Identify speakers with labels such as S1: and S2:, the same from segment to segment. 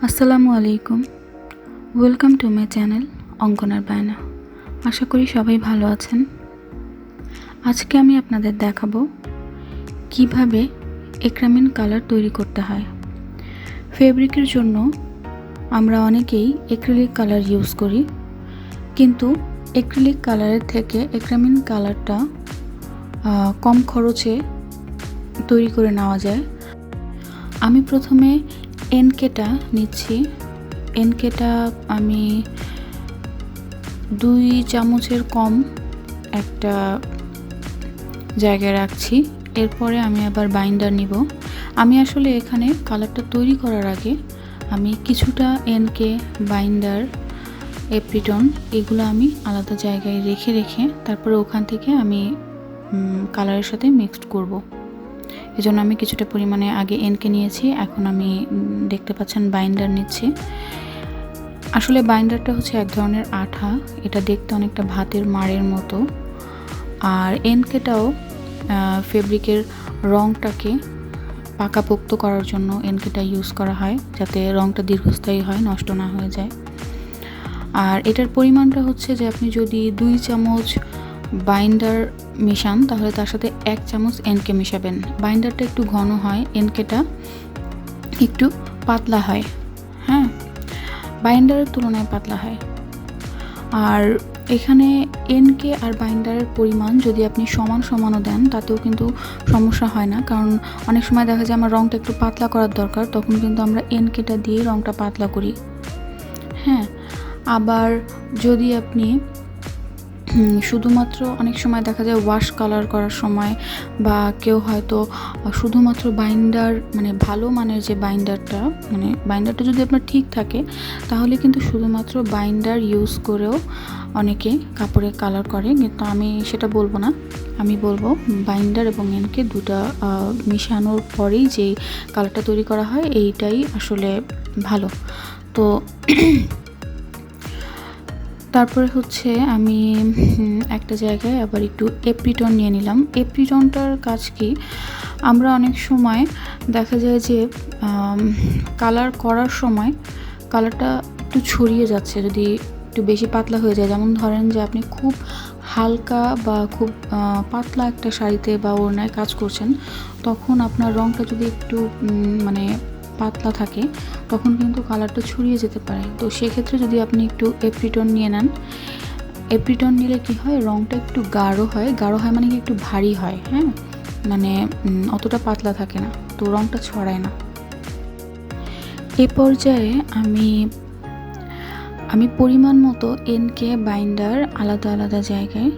S1: আসসালামু আলাইকুম। Welcome to my channel অঙ্কনার বায়না। আশা করি সবাই ভালো আছেন। আজকে আমি আপনাদের দেখাবো কিভাবে এক্রামিন কালার তৈরি করতে হয়। ফেব্রিকের জন্য আমরা অনেকেই এক্রিলিক কালার ইউজ করি, কিন্তু এক্রিলিক কালারের থেকে এক্রামিন কালারটা কম খরচে তৈরি করে নেওয়া যায়। আমি প্রথমে এনকেটা নিচ্ছি। এনকেটা আমি 2 চামচের কম একটা জায়গায় রাখছি। এরপরে আমি আবার বাইন্ডার নিব। আমি আসলে এখানে কালারটা তৈরি করার আগে আমি কিছুটা এনকে, বাইন্ডার, এপ্রিটন এগুলো আমি আলাদা জায়গায় রেখে তারপরে ওখান থেকে আমি কালারের সাথে মিক্সড করব। এজন্য আমি কিছুটা পরিমাণে আগে এনকে নিয়েছি। এখন আমি দেখতে পাচ্ছেন বাইন্ডার নিচ্ছি। আসলে বাইন্ডারটা হচ্ছে এক ধরনের আঠা, এটা দেখতে অনেকটা ভাতের মাড়ের মতো। আর এনকেটাও ফেব্রিকের রঙটাকে পাকাপোক্ত করার জন্য এনকেটা ইউজ করা হয়, যাতে রঙটা দীর্ঘস্থায়ী হয়, নষ্ট না হয়ে যায়। আর এটার পরিমাণটা হচ্ছে যে আপনি যদি 2 চামচ বাইন্ডার মেশান তাহলে তার সাথে 1 চামচ এনকে মেশাবেন। বাইন্ডারটা একটু ঘন হয়, এনকেটা একটু পাতলা হয়। হ্যাঁ, বাইন্ডারের তুলনায় পাতলা হয়। আর এখানে এনকে আর বাইন্ডারের পরিমাণ যদি আপনি সমানও দেন তাতেও কিন্তু সমস্যা হয় না, কারণ অনেক সময় দেখা যায় আমার রঙটা একটু পাতলা করার দরকার, তখন কিন্তু আমরা এনকেটা দিয়ে রঙটা পাতলা করি। হ্যাঁ, আবার যদি আপনি শুধুমাত্র, অনেক সময় দেখা যায় ওয়াশ কালার করার সময় বা কেউ হয়তো শুধুমাত্র বাইন্ডার, মানে ভালো মানের যে বাইন্ডারটা যদি আপনার ঠিক থাকে তাহলে কিন্তু শুধুমাত্র বাইন্ডার ইউজ করেও অনেকে কাপড়ে কালার করে, কিন্তু আমি সেটা বলবো না। আমি বলবো বাইন্ডার এবং এনকে দুটা মিশানোর পরেই যে কালারটা তৈরি করা হয় এইটাই আসলে ভালো। তো তারপরে হচ্ছে আমি একটা জায়গায় আবার একটু এপ্রিটন নিয়ে নিলাম। এপ্রিটনটার কাজ কি, আমরা অনেক সময় দেখা যায় যে কালার করার সময় কালারটা একটু ছড়িয়ে যাচ্ছে, যদি একটু বেশি পাতলা হয়ে যায়। যেমন ধরেন যে আপনি খুব হালকা বা খুব পাতলা একটা শাড়িতে বা ওড়নায় কাজ করছেন, তখন আপনার রঙটা যদি একটু পাতলা থাকে তখন কিন্তু কালারটা ছড়িয়ে যেতে পারে। তো সেক্ষেত্রে যদি আপনি একটু এপ্রিটন নিয়ে নেন, এপ্রিটন নিলে কি হয়, রঙটা একটু গাঢ় হয় মানে কি একটু ভারী হয়। হ্যাঁ, অতটা পাতলা থাকে না, তো রঙটা ছড়ায় না। এ পর্যায়ে আমি পরিমাণ মতো এনকে, বাইন্ডার আলাদা আলাদা জায়গায়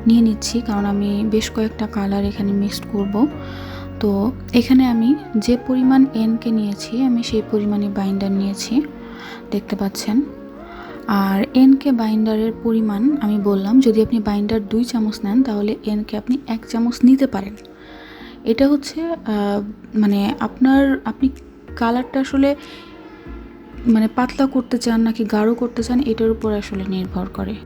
S1: নিয়ে নিচ্ছি, কারণ আমি বেশ কয়েকটা কালার এখানে মিক্সড করব। তো এখানে আমি যে পরিমাণ এনকে নিয়েছি আমি সেই পরিমাণে বাইন্ডার নিয়েছি, দেখতে পাচ্ছেন। আর এনকে বাইন্ডারের পরিমাণ আমি বললাম, যদি আপনি বাইন্ডার 2 চামচ নেন তাহলে এনকে আপনি 1 চামচ নিতে পারেন। এটা হচ্ছে আপনি কালারটা আসলে পাতলা করতে চান নাকি গাঢ় করতে চান এটার উপর আসলে নির্ভর করে।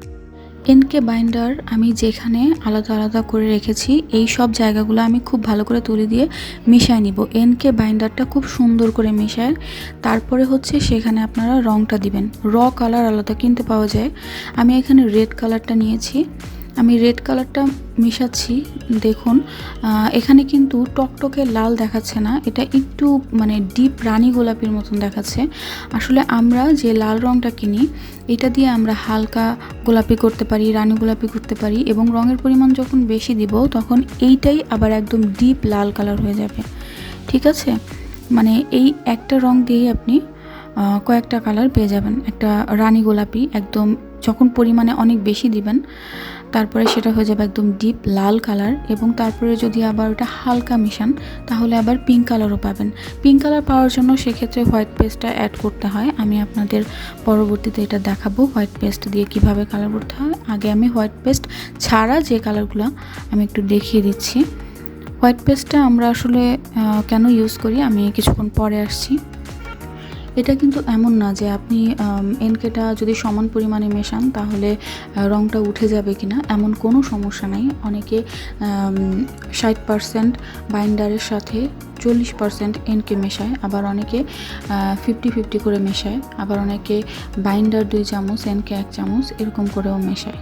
S1: এনকে বাইন্ডার আমি যেখানে আলাদা আলাদা করে রেখেছি এই সব জায়গাগুলো আমি খুব ভালো করে তুলি দিয়ে মিশিয়ে নিব। এনকে বাইন্ডারটা খুব সুন্দর করে মিশায় তারপরে হচ্ছে সেখানে আপনারা রঙটা দিবেন। র কালার আলাদা কিনতে পাওয়া যায়, আমি এখানে রেড কালারটা নিয়েছি। আমি রেড কালারটা মিশাচ্ছি। দেখুন এখানে কিন্তু টকটকে লাল দেখাচ্ছে না, এটা একটু ডিপ রানী গোলাপির মতন দেখাচ্ছে। আসলে আমরা যে লাল রঙটা কিনি এটা দিয়ে আমরা হালকা গোলাপি করতে পারি, রানী গোলাপি করতে পারি, এবং রঙের পরিমাণ যখন বেশি দিব তখন এইটাই আবার একদম ডিপ লাল কালার হয়ে যাবে। ঠিক আছে, এই একটা রং দিয়েই আপনি কয়েকটা কালার পেয়ে যাবেন। একটা রানী গোলাপি একদম যখন পরিমাণে অনেক বেশি দিবেন তারপরে সেটা হয়ে যাবে একদম ডিপ লাল কালার, এবং তারপরে যদি আবার ওটা হালকা মিশান তাহলে আবার পিঙ্ক কালারও পাবেন। পিঙ্ক কালার পাওয়ার জন্য সেক্ষেত্রে হোয়াইট পেস্টটা অ্যাড করতে হয়। আমি আপনাদের পরবর্তীতে এটা দেখাবো হোয়াইট পেস্ট দিয়ে কিভাবে কালার করতে হয়। আগে আমি হোয়াইট পেস্ট ছাড়া যে কালারগুলো আমি একটু দেখিয়ে দিচ্ছি। হোয়াইট পেস্টটা আমরা আসলে কেন ইউজ করি আমি কিছুক্ষণ পরে আসছি। এটা কিন্তু এমন না যে আপনি এনকেটা যদি সমান পরিমাণে মেশান তাহলে রঙটা উঠে যাবে কিনা, এমন কোনো সমস্যা নাই। অনেকে 60% বাইন্ডারের সাথে 40% এনকে মেশায়, আবার অনেকে 50-50 করে মেশায়, আবার অনেকে বাইন্ডার 2 চামচ এনকে 1 চামচ এরকম করেও মেশায়।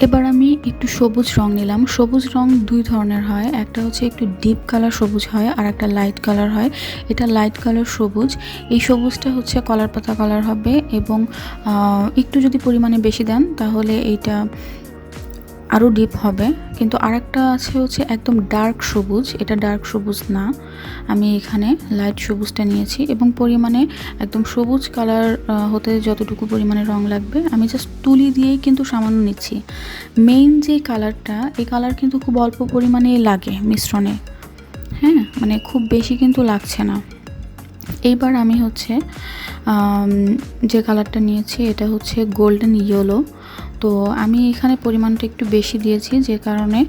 S1: এবার আমি একটু সবুজ রং নিলাম। সবুজ রং 2 ধরনের হয়, একটা হচ্ছে একটু ডিপ কালার সবুজ হয় আর একটা লাইট কালার হয়। এটা লাইট কালার সবুজ। এই সবুজটা হচ্ছে কলার পাতা কালার হবে এবং একটু যদি পরিমাণে বেশি দেন তাহলে এইটা আরও ডিপ হবে। কিন্তু আরেকটা আছে হচ্ছে একদম ডার্ক সবুজ, এটা ডার্ক সবুজ না, আমি এখানে লাইট সবুজটা নিয়েছি এবং পরিমাণে একদম সবুজ কালার হতে যতটুকু পরিমাণে রং লাগবে আমি জাস্ট তুলি দিয়েই কিন্তু সামান্য নিচ্ছি। মেইন যে কালারটা, এই কালার কিন্তু খুব অল্প পরিমাণেই লাগে মিশ্রণে, হ্যাঁ, মানে খুব বেশি কিন্তু লাগছে না। এইবার আমি হচ্ছে যে কালারটা নিয়েছি এটা হচ্ছে গোল্ডেন ইয়েলো। তো আমি এখানে পরিমাণটা একটু বেশি দিয়েছি, যে কারণে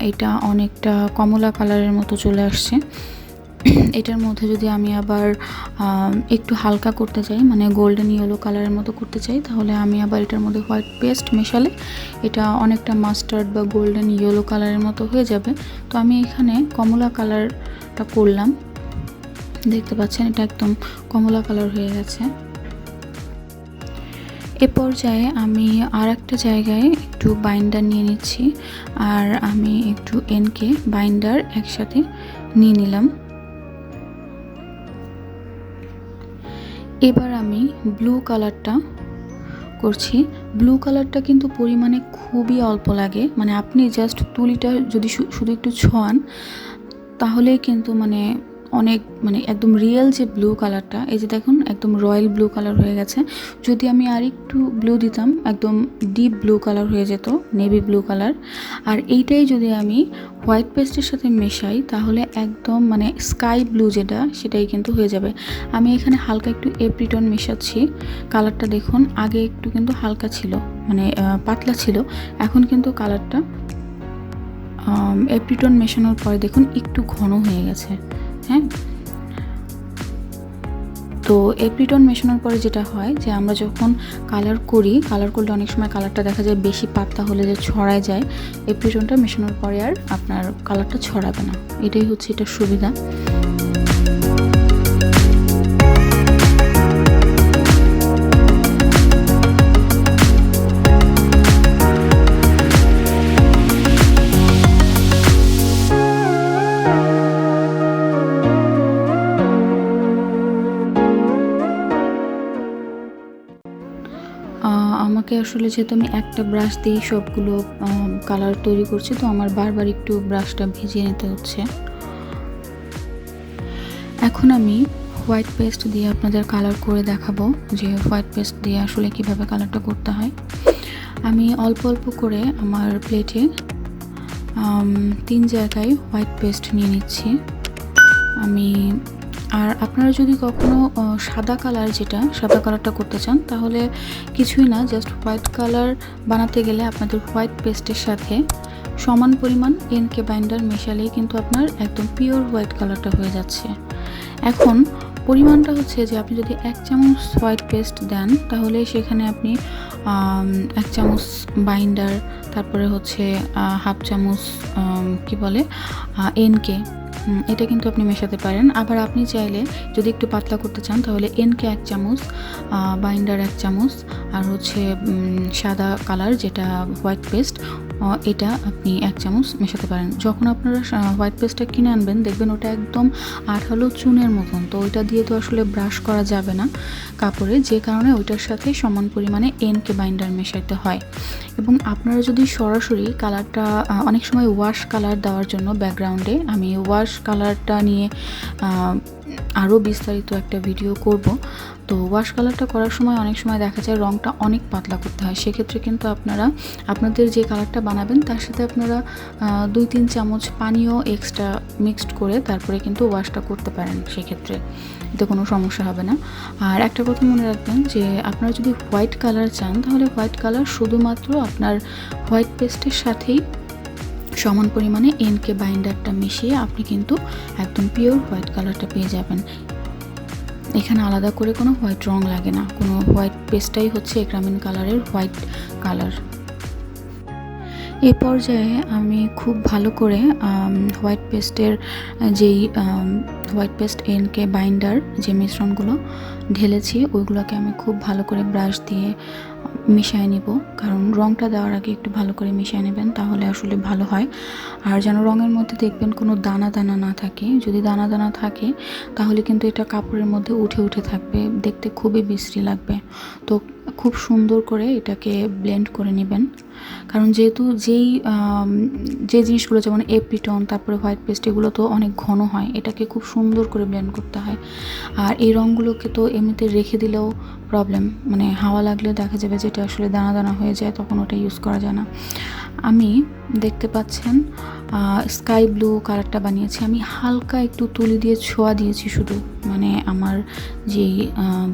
S1: এটা অনেকটা কমলা কালারের মতো চলে আসছে। এটার মধ্যে যদি আমি আবার একটু হালকা করতে চাই, মানে গোল্ডেন ইয়েলো কালারের মতো করতে চাই, তাহলে আমি আবার এটার মধ্যে হোয়াইট পেস্ট মেশালে এটা অনেকটা মাস্টার্ড বা গোল্ডেন ইয়েলো কালারের মতো হয়ে যাবে। তো আমি এখানে কমলা কালারটা করলাম, দেখতে পাচ্ছেন এটা একদম কমলা কালার হয়ে গেছে। এ পর্যায়ে আমি আর একটা জায়গায় একটু বাইন্ডার নিয়ে নিচ্ছি, আর আমি একটু এনকে বাইন্ডার একসাথে নিয়ে নিলাম। এবার আমি ব্লু কালারটা করছি। ব্লু কালারটা কিন্তু পরিমাণে খুবই অল্প লাগে, মানে আপনি জাস্ট তুলিটা যদি শুধু একটু ছোঁয়ান তাহলেই কিন্তু অনেক একদম রিয়েল যে ব্লু কালারটা, এই যে দেখুন একদম রয়্যাল ব্লু কালার হয়ে গেছে। যদি আমি আর একটু ব্লু দিতাম একদম ডিপ ব্লু কালার হয়ে যেত, নেভি ব্লু কালার। আর এইটাই যদি আমি হোয়াইট পেস্টের সাথে মেশাই তাহলে একদম স্কাই ব্লু যেটা, সেটাই কিন্তু হয়ে যাবে। আমি এখানে হালকা একটু এপ্রিটন মেশাচ্ছি। কালারটা দেখুন আগে একটু কিন্তু হালকা ছিল, পাতলা ছিল, এখন কিন্তু কালারটা এপ্রিটন মেশানোর পরে দেখুন একটু ঘন হয়ে গেছে। হ্যাঁ, তো এপ্রিটন মেশানোর পরে যেটা হয় যে আমরা যখন কালার করলে অনেক সময় কালারটা দেখা যায় বেশি পাতলা হলে যে ছড়ায় যায়, এপ্রিটনটা মেশানোর পরে আর আপনার কালারটা ছড়াবে না, এটাই হচ্ছে এটার সুবিধা। আমাকে আসলে যেহেতু আমি একটা ব্রাশ দিয়েই সবগুলো কালার তৈরি করছি, তো আমার বারবার একটু ব্রাশটা ভিজিয়ে নিতে হচ্ছে। এখন আমি হোয়াইট পেস্ট দিয়ে আপনাদের কালার করে দেখাবো যে হোয়াইট পেস্ট দিয়ে আসলে কিভাবে কালারটা করতে হয়। আমি অল্প অল্প করে আমার প্লেটে 3 জায়গায় হোয়াইট পেস্ট নিয়ে নিচ্ছি। আর আপনারা যদি কখনো সাদা কালারটা করতে চান তাহলে কিছুই না, জাস্ট হোয়াইট কালার বানাতে গেলে আপনাদের হোয়াইট পেস্টের সাথে সমান পরিমাণ এনকে বাইন্ডার মেশালেই কিন্তু আপনার একদম পিওর হোয়াইট কালারটা হয়ে যাচ্ছে। এখন পরিমাণটা হচ্ছে যে আপনি যদি 1 চামচ হোয়াইট পেস্ট দেন তাহলে সেখানে আপনি 1 চামচ বাইন্ডার, তারপরে হচ্ছে হাফ চামচ এনকে, এটা কিন্তু আপনি মেশাতে পারেন। আবার আপনি চাইলে যদি একটু পাতলা করতে চান তাহলে এনকে 1 চামচ, বাইন্ডার 1 চামচ, আর হচ্ছে সাদা কালার যেটা হোয়াইট পেস্ট, এটা আপনি 1 চামচ মেশাতে পারেন। যখন আপনারা হোয়াইট পেস্টটা কিনে আনবেন দেখবেন ওটা একদম আঠালো চুনের মতন, তো ওইটা দিয়ে তো আসলে ব্রাশ করা যাবে না কাপড়ে, যে কারণে ওইটার সাথে সমান পরিমাণে এনকে বাইন্ডার মেশাইতে হয়। এবং আপনারা যদি সরাসরি কালারটা, অনেক সময় ওয়াশ কালার দেওয়ার জন্য ব্যাকগ্রাউন্ডে আমি ওয়াশ কালারটা নিয়ে আরও বিস্তারিত একটা ভিডিও করব। তো ওয়াশ কালারটা করার সময় অনেক সময় দেখা যায় রঙটা অনেক পাতলা করতে হয়, সেক্ষেত্রে কিন্তু আপনারা আপনাদের যে কালারটা বানাবেন তার সাথে আপনারা 2-3 চামচ পানিও এক্সট্রা মিক্সড করে তারপরে কিন্তু ওয়াশটা করতে পারেন, সেক্ষেত্রে এতে কোনো সমস্যা হবে না। আর একটা কথা মনে রাখবেন যে আপনারা যদি হোয়াইট কালার চান তাহলে হোয়াইট কালার শুধুমাত্র আপনার হোয়াইট পেস্টের সাথেই সমান পরিমাণে এনকে বাইন্ডারটা মিশিয়ে আপনি কিন্তু একদম পিওর হোয়াইট কালারটা পেয়ে যাবেন। এখানে আলাদা করে কোনো হোয়াইট রং লাগে না, কোনো হোয়াইট পেস্টটাই হচ্ছে এক্রামিন কালারের হোয়াইট কালার। এই পর্যায়ে আমি খুব ভালো করে হোয়াইট পেস্টের যেই হোয়াইট পেস্ট এনকে বাইন্ডার যে মিশ্রণগুলো ঢেলেছি ওইগুলোকে আমি খুব ভালো করে ব্রাশ দিয়ে মিশিয়ে নিব, কারণ রঙটা দেওয়ার আগে একটু ভালো করে মিশিয়ে নেবেন, তাহলে আসলে ভালো হয়। আর যেন রঙের মধ্যে দেখবেন কোনো দানা দানা না থাকে, যদি দানা দানা থাকে তাহলে কিন্তু এটা কাপড়ের মধ্যে উঠে উঠে থাকবে, দেখতে খুবই বিশ্রী লাগবে। তো খুব সুন্দর করে এটাকে ব্লেন্ড করে নেবেন, কারণ যেহেতু যে জিনিসগুলো যেমন এপিটন তারপরে হোয়াইট পেস্ট এগুলো তো অনেক ঘন হয়, এটাকে খুব সুন্দর করে ব্লেন্ড করতে হয়। আর এই রঙগুলোকে তো এমনিতে রেখে দিলেও প্রবলেম, মানে হাওয়া লাগলে দেখা যাবে যেটা আসলে দানা দানা হয়ে যায়, তখন ওটা ইউজ করা যায় না। আমি দেখতে পাচ্ছেন স্কাই ব্লু কালারটা বানিয়েছি, আমি হালকা একটু তুলি দিয়ে ছোঁয়া দিয়েছি শুধু, মানে আমার যেই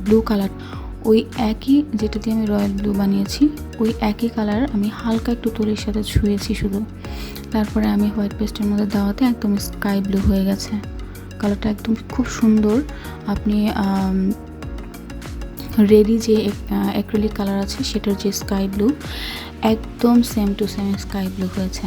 S1: ব্লু কালার ওই একই যেটা দিয়ে আমি রয়্যাল ব্লু বানিয়েছি ওই একই কালার আমি হালকা একটু তুলির সাথে ছুঁয়েছি শুধু, তারপরে আমি হোয়াইট পেস্টের মধ্যে দেওয়াতে একদম স্কাই ব্লু হয়ে গেছে কালারটা, একদম খুব সুন্দর। আপনি রেডি যে অ্যাক্রিলিক কালার আছে সেটার যে স্কাই ব্লু একদম same to same sky blue হয়েছে।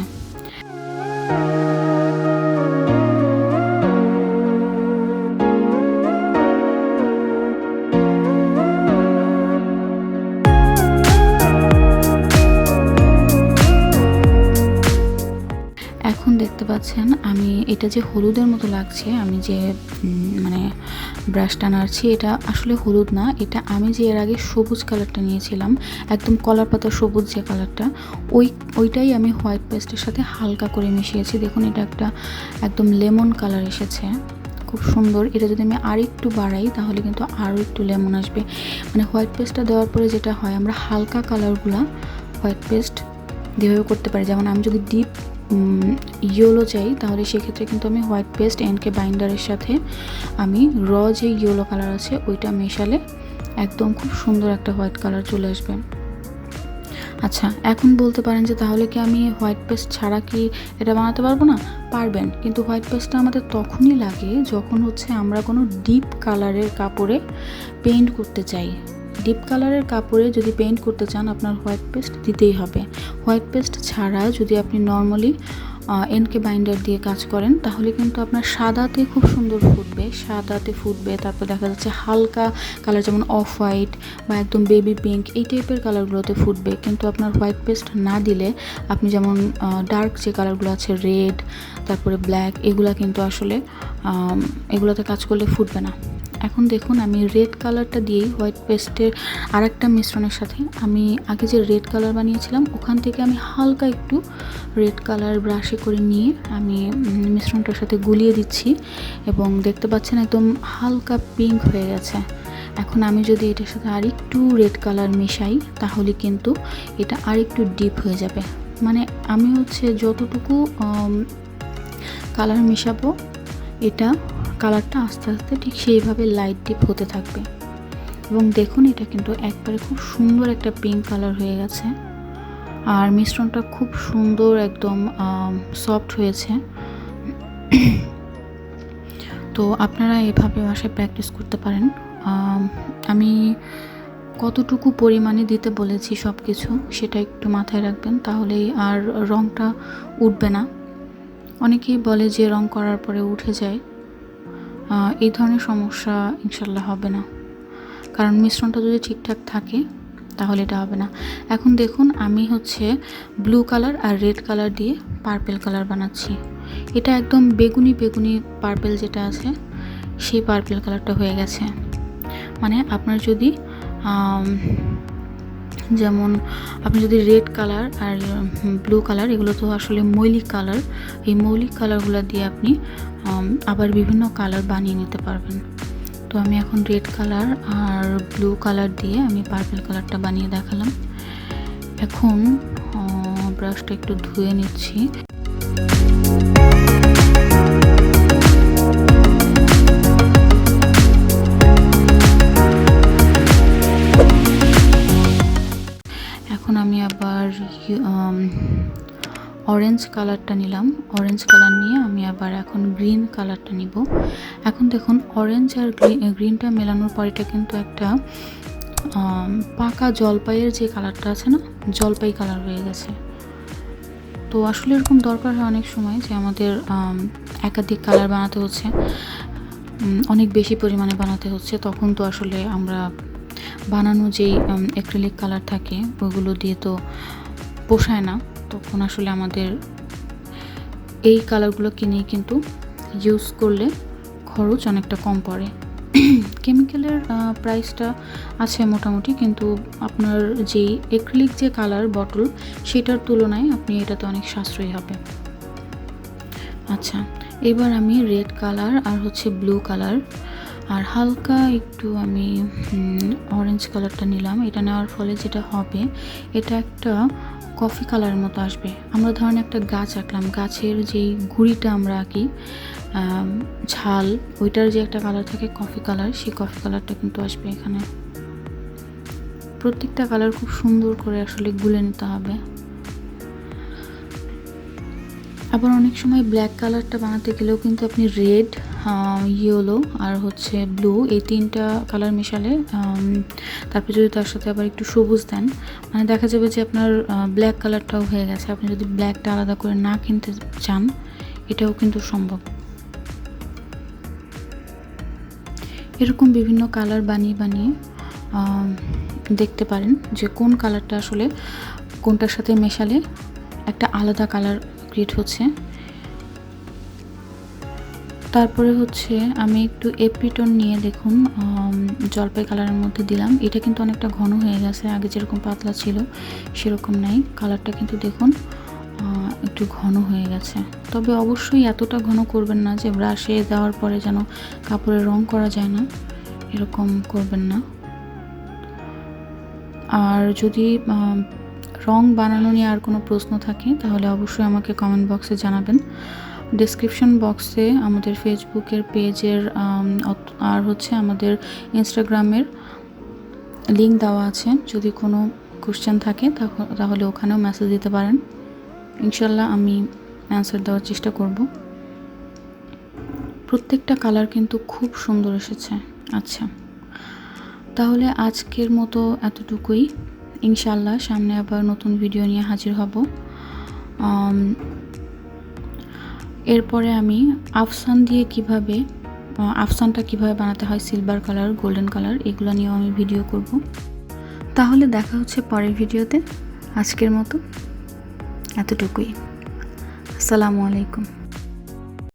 S1: এখন দেখতে পাচ্ছেন আমি এটা যে হলুদের মতো লাগছে, আমি যে মানে ব্রাশটা নাড়ছি এটা আসলে হলুদ না, এটা আমি যে এর আগে সবুজ কালারটা নিয়েছিলাম একদম কলার পাতা সবুজ যে কালারটা ওইটাই আমি হোয়াইট পেস্টের সাথে হালকা করে মিশিয়েছি। দেখুন এটা একটা একদম লেমন কালার এসেছে, খুব সুন্দর। এটা যদি আমি আর একটু বাড়াই তাহলে কিন্তু আরও একটু লেমন আসবে। মানে হোয়াইট পেস্টটা দেওয়ার পরে যেটা হয় আমরা হালকা কালারগুলো হোয়াইট পেস্ট যেভাবে করতে পারি, যেমন আমি যদি ডিপ ইয়েলো চাই তাহলে সেক্ষেত্রে কিন্তু আমি হোয়াইট পেস্ট এনকে বাইন্ডারের সাথে আমি যে ইয়েলো কালার আছে ওইটা মেশালে একদম খুব সুন্দর একটা হোয়াইট কালার চলে আসবে। আচ্ছা, এখন বলতে পারেন যে তাহলে কি আমি হোয়াইট পেস্ট ছাড়া কি এটা বানাতে পারবো না? পারবেন, কিন্তু হোয়াইট পেস্টটা আমাদের তখনই লাগে যখন হচ্ছে আমরা কোনো ডিপ কালারের কাপড়ে পেইন্ট করতে চাই। ডিপ কালারের কাপড়ে যদি পেইন্ট করতে চান আপনার হোয়াইট পেস্ট দিতেই হবে। হোয়াইট পেস্ট ছাড়া যদি আপনি নর্মালি এনকে বাইন্ডার দিয়ে কাজ করেন তাহলে কিন্তু আপনার সাদাতে খুব সুন্দর ফুটবে, তারপর দেখা যাচ্ছে হালকা কালার যেমন অফ হোয়াইট বা একদম বেবি পিঙ্ক এই টাইপের কালারগুলোতে ফুটবে, কিন্তু আপনার হোয়াইট পেস্ট না দিলে আপনি যেমন ডার্ক যে কালারগুলো আছে রেড তারপরে ব্ল্যাক এগুলা কিন্তু আসলে এগুলোতে কাজ করলে ফুটবে না। এখন দেখুন আমি রেড কালারটা দিয়েই হোয়াইট পেস্টের আরেকটা মিশ্রণের সাথে আমি আগে যে রেড কালার বানিয়েছিলাম ওখান থেকে আমি হালকা একটু রেড কালার ব্রাশে করে নিয়ে আমি মিশ্রণটার সাথে গুলিয়ে দিচ্ছি এবং দেখতে পাচ্ছেন একদম হালকা পিঙ্ক হয়ে গেছে। এখন আমি যদি এটার সাথে আরেকটু রেড কালার মিশাই তাহলে কিন্তু এটা আরেকটু ডিপ হয়ে যাবে। মানে আমি হচ্ছে যতটুকু কালার মিশাবো এটা কালারটা আস্তে আস্তে ঠিক সেইভাবে লাইট ডিপ হতে থাকবে। এবং দেখুন এটা কিন্তু একবারে খুব সুন্দর একটা পিঙ্ক কালার হয়ে গেছে আর মিশ্রণটা খুব সুন্দর একদম সফট হয়েছে। তো আপনারা এভাবে বাসায় প্র্যাকটিস করতে পারেন। আমি কতটুকু পরিমাণে দিতে বলেছি সব কিছু সেটা একটু মাথায় রাখবেন, তাহলেই আর রঙটা উঠবে না। অনেকেই বলে যে রং করার পরে উঠে যায়, এই ধরনের সমস্যা ইনশাল্লাহ হবে না, কারণ মিশ্রণটা যদি ঠিকঠাক থাকে তাহলে এটা হবে না। এখন দেখুন আমি হচ্ছে ব্লু কালার আর রেড কালার দিয়ে পার্পেল কালার বানাচ্ছি। এটা একদম বেগুনি পার্পেল যেটা আছে সেই পার্পেল কালারটা হয়ে গেছে। মানে আপনার যদি যেমন আপনি যদি রেড কালার আর ব্লু কালার এগুলো তো আসলে মৌলিক কালার, এই মৌলিক কালারগুলো দিয়ে আপনি আবার বিভিন্ন কালার বানিয়ে নিতে পারবেন। তো আমি এখন রেড কালার আর ব্লু কালার দিয়ে আমি পার্পল কালারটা বানিয়ে দেখালাম। এখন ব্রাশটা একটু ধুয়ে নিচ্ছি। এখন আমি আবার অরেঞ্জ কালারটা নিলাম, অরেঞ্জ কালার নিয়ে আমি আবার এখন গ্রিন কালারটা নিব। এখন দেখুন অরেঞ্জ আর গ্রিনটা মেলানোর পর এটা কিন্তু একটা পাকা জলপাইয়ের যে কালারটা আছে না, জলপাই কালার হয়ে গেছে। তো আসলে এরকম দরকার হয় অনেক সময় যে আমাদের একাধিক কালার বানাতে হচ্ছে। অনেক বেশি পরিমাণে বানাতে হচ্ছে, তখন তো আসলে আমরা বানানো যেই অ্যাক্রিলিক কালার থাকে ওইগুলো দিয়ে তো পোষায় না, তখন আসলে আমাদের এই কালারগুলো কিনেই কিন্তু ইউজ করলে খরচ অনেকটা কম পড়ে। কেমিক্যালের প্রাইসটা আছে মোটামুটি, কিন্তু আপনার যেই অ্যাক্রিলিক যে কালার বটল সেটার তুলনায় আপনি এটাতে অনেক সাশ্রয়ী হবে। আচ্ছা, এবার আমি রেড কালার আর হচ্ছে ব্লু কালার আর হালকা একটু আমি অরেঞ্জ কালারটা নিলাম। এটা নেওয়ার ফলে যেটা হবে, এটা একটা কফি কালারের মতো আসবে। আমরা ধরেন একটা গাছ আঁকলাম, গাছের যেই গুঁড়িটা আমরা আঁকি ঝাল, ওইটার যে একটা কালার থাকে কফি কালার, সেই কফি কালারটা কিন্তু আসবে এখানে। প্রত্যেকটা কালার খুব সুন্দর করে আসলে গুলে নিতে হবে। আবার অনেক সময় ব্ল্যাক কালারটা বানাতে গেলেও কিন্তু আপনি রেড, ইয়েলো আর হচ্ছে ব্লু এই 3টা কালার মেশালে, তারপর যদি তার সাথে আবার একটু সবুজ দেন, মানে দেখা যাবে যে আপনার ব্ল্যাক কালারটাও হয়ে গেছে। আপনি যদি ব্ল্যাকটা আলাদা করে না কিনতে চান, এটাও কিন্তু সম্ভব। এরকম বিভিন্ন কালার বানিয়ে বানিয়ে দেখতে পারেন যে কোন কালারটা আসলে কোনটার সাথে মেশালে একটা আলাদা কালার ক্রিয়েট হচ্ছে। তারপরে হচ্ছে আমি একটু এপ্রিটন নিয়ে দেখুন জলপাই কালারের মধ্যে দিলাম। এটা কিন্তু অনেকটা ঘন হয়ে গেছে, আগে যেরকম পাতলা ছিল সেরকম নাই। কালারটা কিন্তু দেখুন একটু ঘন হয়ে গেছে, তবে অবশ্যই এতটা ঘন করবেন না যে ব্রাশে দেওয়ার পরে যেন কাপড়ে রং করা যায় না, এরকম করবেন না। আর যদি রং বানানো নিয়ে আর কোনো প্রশ্ন থাকে তাহলে অবশ্যই আমাকে কমেন্ট বক্সে জানাবেন। ডেসক্রিপশন বক্সে আমাদের ফেসবুকের পেজের আর হচ্ছে আমাদের ইনস্টাগ্রামের লিঙ্ক দেওয়া আছে। যদি কোনো কোশ্চেন থাকে তাহলে ওখানেও মেসেজ দিতে পারেন, ইনশাল্লাহ আমি অ্যান্সার দেওয়ার চেষ্টা করব। প্রত্যেকটা কালার কিন্তু খুব সুন্দর এসেছে। আচ্ছা, তাহলে আজকের মতো এতটুকুই। ইনশাল্লাহ সামনে আবার নতুন ভিডিও নিয়ে হাজির হব। এরপরে আমি আফসানটা কিভাবে বানাতে হয়, সিলভার কালার, গোল্ডেন কালার, এগুলো নিয়েও আমি ভিডিও করব। তাহলে দেখা হচ্ছে পরের ভিডিওতে। আজকের মতো এতটুকুই। আসসালামু আলাইকুম।